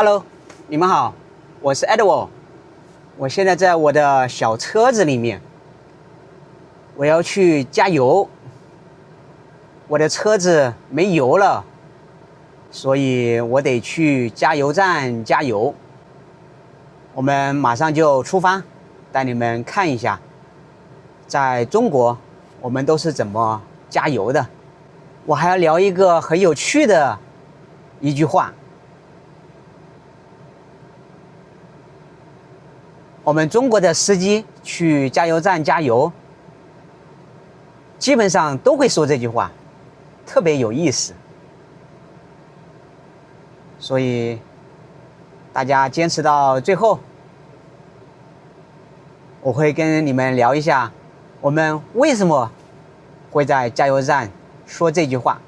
Hello， 你們好，我是 Edward。我現在在我的小車子裡面，我要去加油。我的車子沒油了，所以我得去加油站加油。我們馬上就出發，帶你們看一下，在中國我們都是怎麼加油的。我還要聊一個很有趣的一句話。我們中國的司機去加油站加油，基本上都會說這句話，特別有意思。所以大家堅持到最後，我會跟你們聊一下，我們為什麼會在加油站說這句話。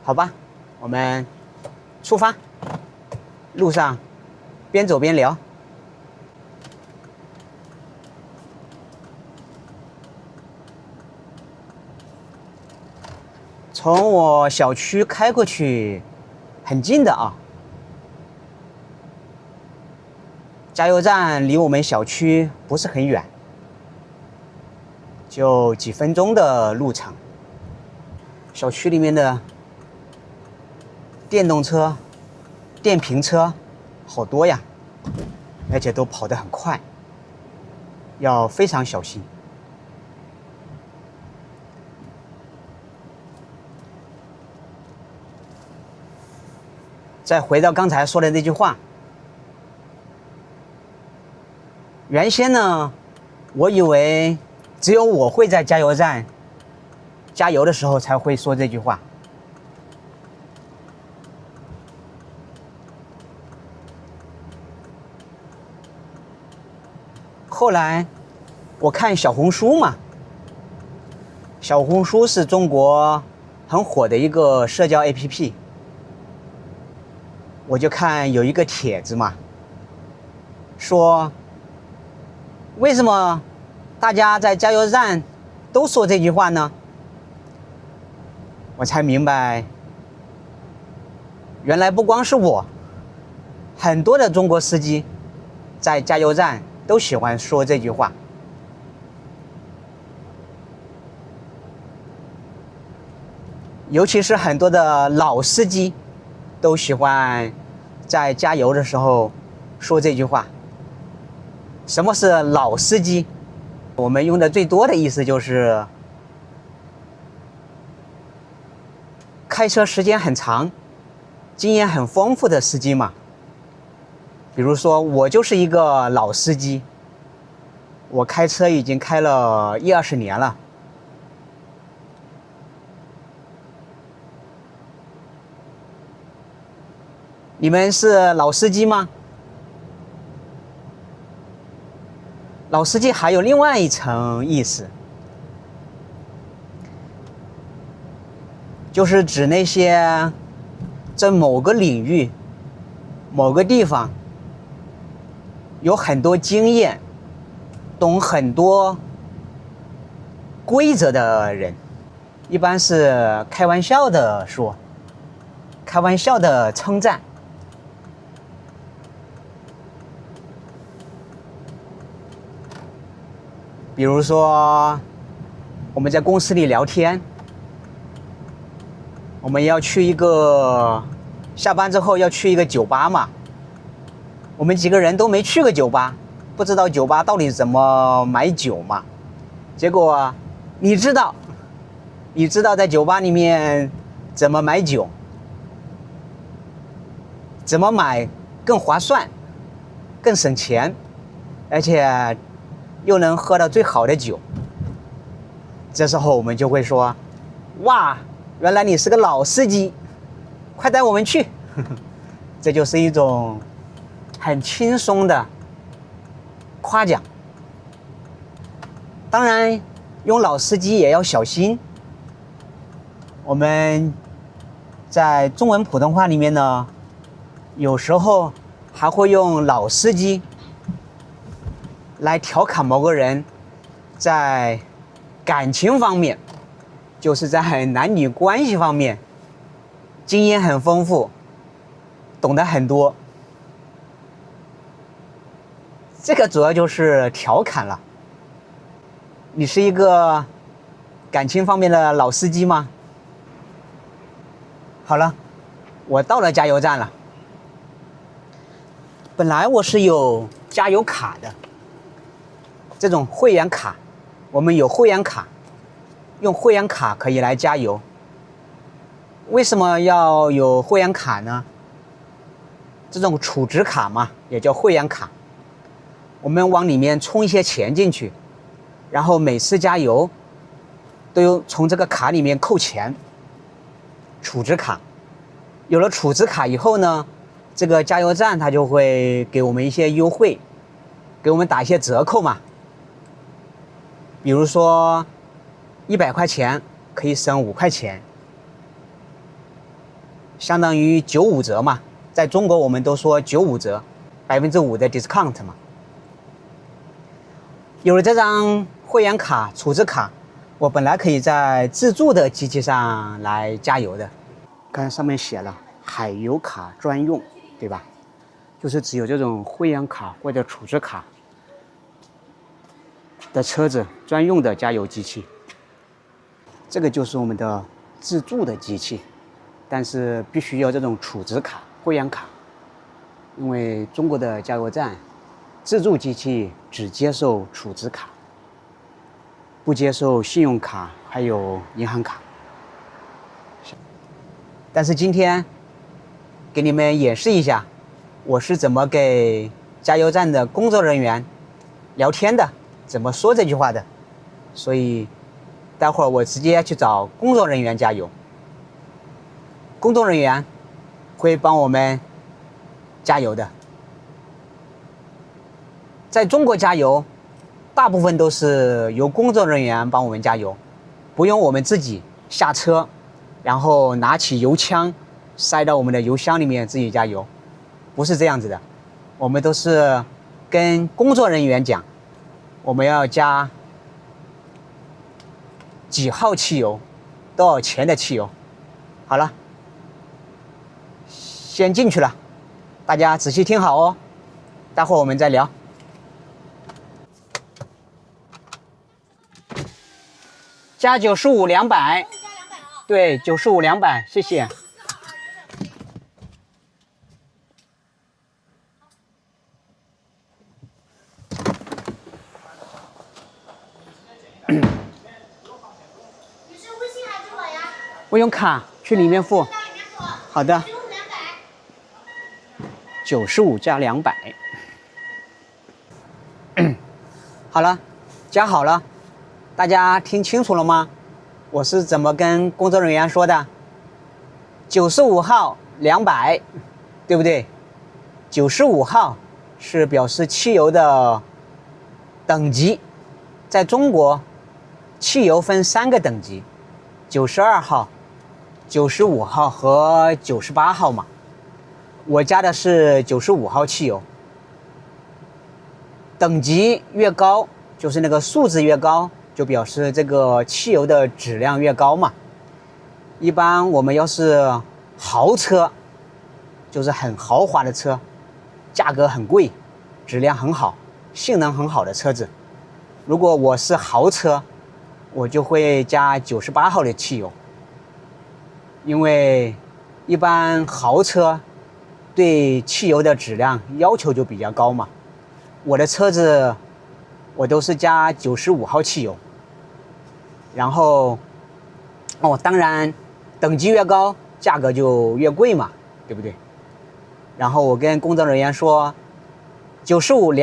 好吧，我們出發，路上邊走邊聊。從我小區開過去，很近的啊。加油站離我們小區不是很遠，就幾分鐘的路程。小區裡面的電動車、電瓶車好多呀，而且都跑得很快，要非常小心。再回到剛才說的那句話，原先呢，我以為只有我會在加油站加油的時候才會說這句話。後來我看小紅書嘛，小紅書是中國很火的一個社交 APP。我就看有一個帖子嘛，說為什麼大家在加油站都說這句話呢？我才明白，原來不光是我，很多的中國司機在加油站都喜歡說這句話。尤其是很多的老司機都喜歡在加油的時候說這句話。什麼是老司機？我們用的最多的意思就是開車時間很長、經驗很豐富的司機嘛。比如說我就是一個老司機，我開車已經開了10-20年了。你們是老司機嗎？老司機還有另外一層意思，就是指那些在某個領域、某個地方有很多經驗、懂很多規則的人，一般是開玩笑的說，開玩笑的稱讚。比如說，我們在公司裡聊天，我們要去下班之後要去一個酒吧嘛。我們幾個人都沒去過酒吧，不知道酒吧到底怎麼買酒嘛。結果你知道在酒吧裡面怎麼買酒，怎麼買更划算、更省錢，而且又能喝到最好的酒。這時候我們就會說，哇，原來你是個老司機，快帶我們去。這就是一種很輕鬆的誇獎。當然用老司機也要小心，我們在中文普通話裡面呢，有時候還會用老司機來調侃某個人在感情方面，就是在男女關係方面經驗很豐富，懂得很多。这个主要就是調侃了。你是一個感情方面的老司機嗎？好了，我到了加油站了。本來我是有加油卡的，這種會員卡，我們有會員卡，用會員卡可以來加油。為什麼要有會員卡呢？這種儲值卡嘛，也叫會員卡。我們往裡面充一些錢進去，然後每次加油都有從這個卡裡面扣錢。儲值卡，有了儲值卡以後呢，這個加油站它就會給我們一些優惠，給我們打一些折扣嘛。比如說100塊錢可以省5塊錢，相當於95折嘛。在中國我們都說95折，5%的 discount 嘛。有了這張會員卡、儲值卡，我本來可以在自助的機器上來加油的。看上面寫了海油卡專用，對吧？就是只有這種會員卡或者儲值卡的車子專用的加油機器。這個就是我們的自助的機器，但是必須要這種儲值卡、會員卡，因為中國的加油站自助機器只接受儲值卡，不接受信用卡還有銀行卡。但是今天給你們演示一下，我是怎麼給加油站的工作人員聊天的，怎麼說這句話的。所以待會兒我直接去找工作人員加油，工作人員會幫我們加油的。在中國加油，大部分都是由工作人員幫我們加油，不用我們自己下車，然後拿起油槍塞到我們的油箱裡面自己加油，不是這樣子的。我們都是跟工作人員講，我們要加幾號汽油，多少錢的汽油。好了，先進去了，大家仔細聽好哦，待會兒我們再聊。加95 200，對，95 200，謝謝。你是微信還是支付呀？我用卡去裡面付。好的。95加200。好了，加好了。大家聽清楚了嗎？我是怎麼跟工作人員說的？95號200，對不對？95號是表示汽油的等級。在中國，汽油分3個等級：92號、95號和98號嘛。我加的是95號汽油。等級越高，就是那個數字越高，就表示這個汽油的質量越高嘛。一般我們要是豪車，就是很豪華的車，價格很貴，質量很好，性能很好的車子。如果我是豪車，我就會加98號的汽油，因為一般豪車對汽油的質量要求就比較高嘛。我的車子我都是加95號汽油。然後，當然，等級越高，價格就越貴嘛，對不對？然後我跟工作人員說，95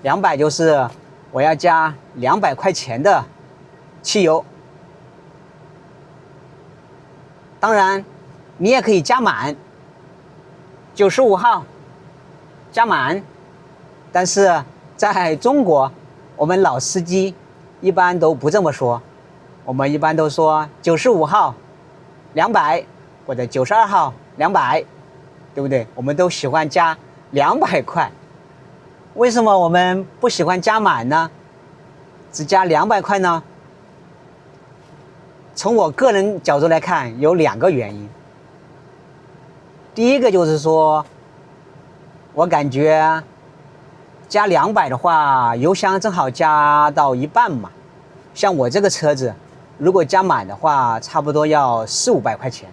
200，200就是我要加200塊錢的汽油。當然，你也可以加滿，95號加滿，但是在中國，我們老司機一般都不這麼說，我們一般都說95號200或者92號200，對不對？我們都喜歡加200塊。為什麼我們不喜歡加滿呢？只加200塊呢？從我個人角度來看，有2個原因。第一個就是說，我感覺加200的話，油箱正好加到一半嘛。像我這個車子，如果加滿的話，差不多要400-500塊錢。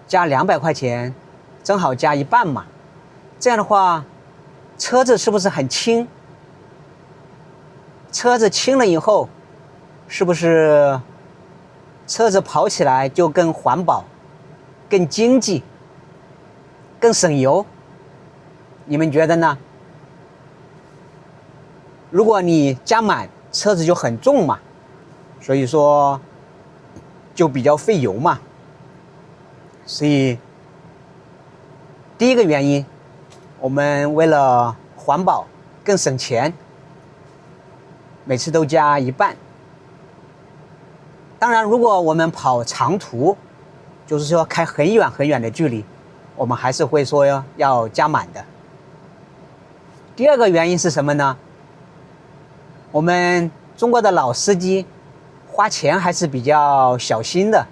加200塊錢，正好加一半嘛。這樣的話，車子是不是很輕？車子輕了以後，是不是車子跑起來就更環保、更經濟、更省油？你們覺得呢？如果你加滿，車子就很重嘛，所以說就比較費油嘛。所以第一個原因，我們為了環保更省錢，每次都加一半。當然，如果我們跑長途，就是說開很遠很遠的距離，我們還是會說要加滿的。第二個原因是什麼呢？我們中國的老司機花錢還是比較小心的，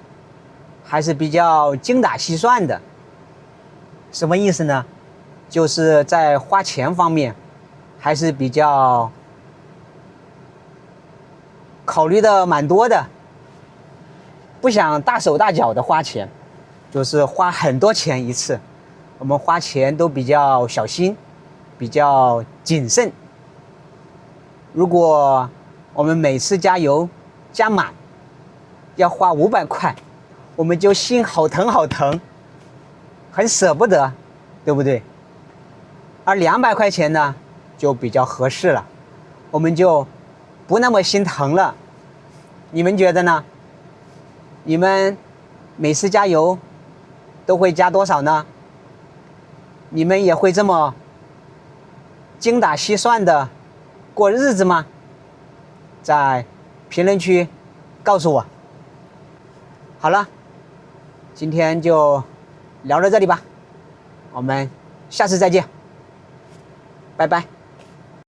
還是比較精打細算的。什麼意思呢？就是在花錢方面還是比較考慮的蠻多的，不想大手大腳的花錢，就是花很多錢一次。我們花錢都比較小心，比較謹慎。如果我們每次加油加滿要花500塊，我們就心好疼好疼，很捨不得，對不對？而200塊錢呢，就比較合適了，我們就不那麼心疼了。你們覺得呢？你們每次加油都會加多少呢？你們也會這麼精打細算的過日子嗎？在評論區告訴我。好了，今天就聊到這裡吧，我們下次再見，拜拜。